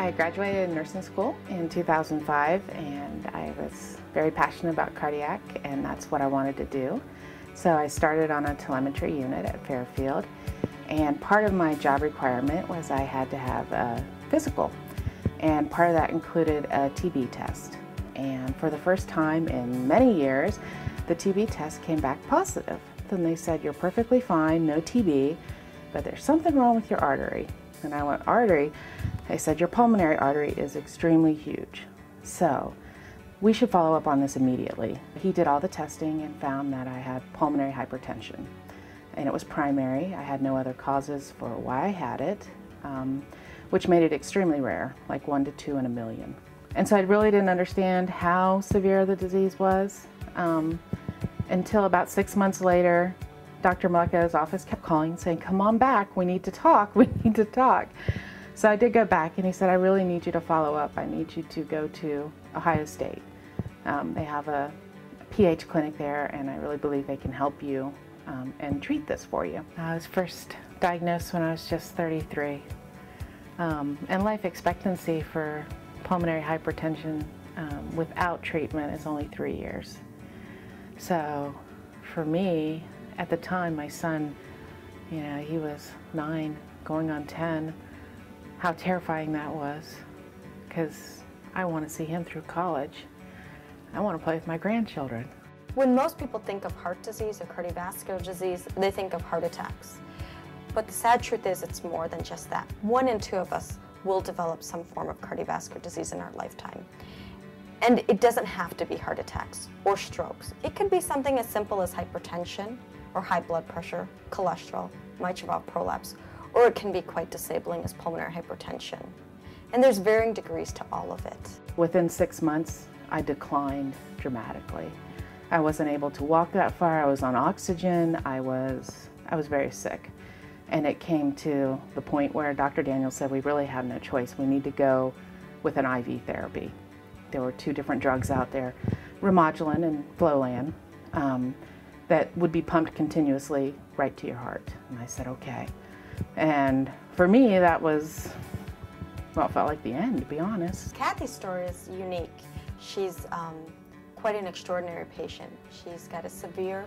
I graduated nursing school in 2005 and I was very passionate about cardiac and that's what I wanted to do. So I started on a telemetry unit at Fairfield and part of my job requirement was I had to have a physical and part of that included a TB test. And for the first time in many years, the TB test came back positive. Then they said, you're perfectly fine, no TB, but there's something wrong with your artery. And I went, artery? They said, your pulmonary artery is extremely huge. So we should follow up on this immediately. He did all the testing and found that I had pulmonary hypertension. And it was primary. I had no other causes for why I had it, which made it extremely rare, like 1 to 2 in a million. And so I really didn't understand how severe the disease was until about 6 months later, Dr. Mlecka's office kept calling saying, come on back, we need to talk, we need to talk. So I did go back and he said, I really need you to follow up. I need you to go to Ohio State. They have a PH clinic there and I really believe they can help you and treat this for you. I was first diagnosed when I was just 33. And life expectancy for pulmonary hypertension without treatment is only 3 years. So for me, at the time, my son, he was 9, going on 10, how terrifying that was, because I want to see him through college. I want to play with my grandchildren. When most people think of heart disease or cardiovascular disease, they think of heart attacks. But the sad truth is it's more than just that. 1 in 2 of us will develop some form of cardiovascular disease in our lifetime. And it doesn't have to be heart attacks or strokes. It could be something as simple as hypertension or high blood pressure, cholesterol, mitral valve prolapse, or it can be quite disabling as pulmonary hypertension. And there's varying degrees to all of it. Within 6 months, I declined dramatically. I wasn't able to walk that far. I was on oxygen. I was very sick. And it came to the point where Dr. Daniels said, we really have no choice. We need to go with an IV therapy. There were 2 different drugs out there, Remodulin and Flolan, that would be pumped continuously right to your heart. And I said, okay. And for me, that was, well, it felt like the end, to be honest. Kathy's story is unique. She's quite an extraordinary patient. She's got a severe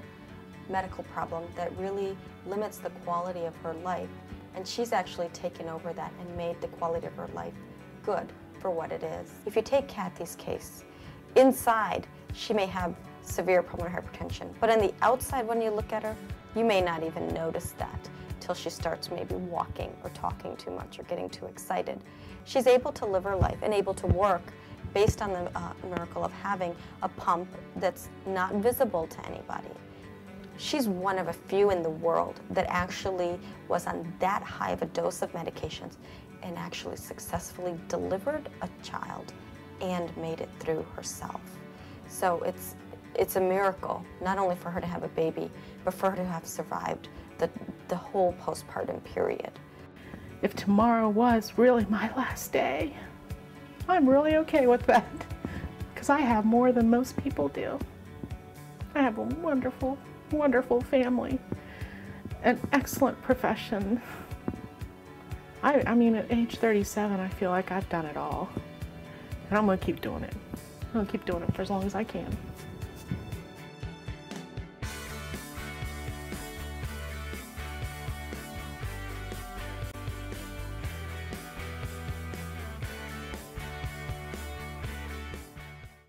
medical problem that really limits the quality of her life. And she's actually taken over that and made the quality of her life good for what it is. If you take Kathy's case, inside she may have severe pulmonary hypertension, but on the outside when you look at her, you may not even notice that till she starts maybe walking or talking too much or getting too excited. She's able to live her life and able to work based on the miracle of having a pump that's not visible to anybody. She's one of a few in the world that actually was on that high of a dose of medications and actually successfully delivered a child and made it through herself. So it's a miracle, not only for her to have a baby, but for her to have survived the whole postpartum period. If tomorrow was really my last day, I'm really okay with that, because I have more than most people do. I have a wonderful, wonderful family, an excellent profession. I mean, at age 37, I feel like I've done it all. And I'm going to keep doing it. I'm going to keep doing it for as long as I can.